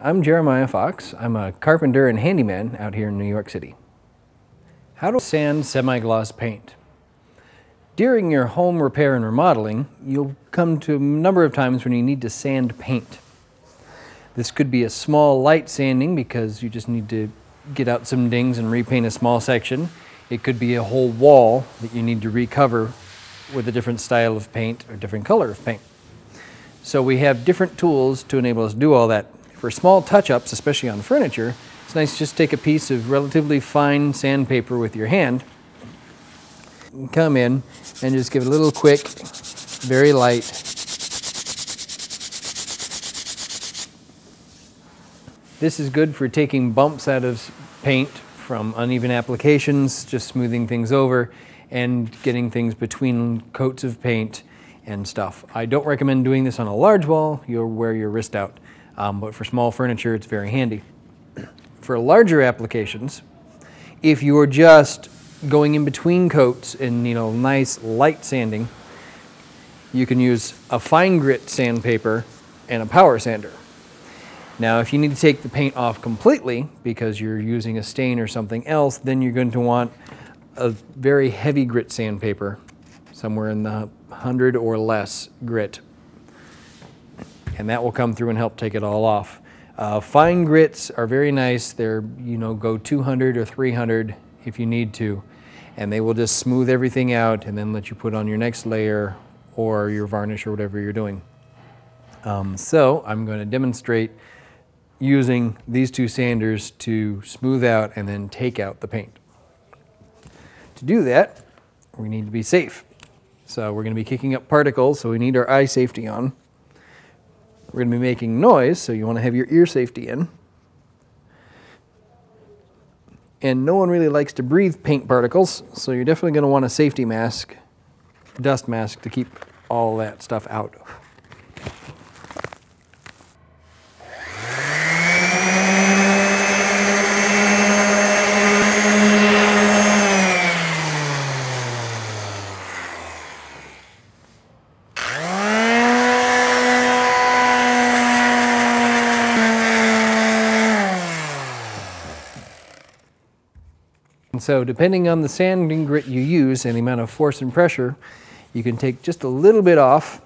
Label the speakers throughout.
Speaker 1: I'm Jeremiah Fox. I'm a carpenter and handyman out here in New York City. How to sand semi-gloss paint. During your home repair and remodeling, you'll come to a number of times when you need to sand paint. This could be a small light sanding because you just need to get out some dings and repaint a small section. It could be a whole wall that you need to recover with a different style of paint or different color of paint. So we have different tools to enable us to do all that. For small touch-ups, especially on furniture, it's nice to just take a piece of relatively fine sandpaper with your hand, come in and just give it a little quick, very light. This is good for taking bumps out of paint from uneven applications, just smoothing things over and getting things between coats of paint and stuff. I don't recommend doing this on a large wall. You'll wear your wrist out. But for small furniture, it's very handy. For larger applications, if you're just going in between coats and nice light sanding, you can use a fine grit sandpaper and a power sander. Now, if you need to take the paint off completely because you're using a stain or something else, then you're going to want a very heavy grit sandpaper, somewhere in the 100 or less grit. And that will come through and help take it all off. Fine grits are very nice. They're, go 200 or 300 if you need to. And they will just smooth everything out and then let you put on your next layer or your varnish or whatever you're doing. So I'm going to demonstrate using these two sanders to smooth out and then take out the paint. To do that, we need to be safe. So we're going to be kicking up particles, so we need our eye safety on. We're going to be making noise, so you want to have your ear safety in. And no one really likes to breathe paint particles, so you're definitely going to want a safety mask, dust mask, to keep all that stuff out. And so depending on the sanding grit you use and the amount of force and pressure, you can take just a little bit off,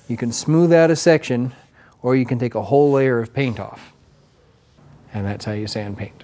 Speaker 1: you can smooth out a section, or you can take a whole layer of paint off. And that's how you sand paint.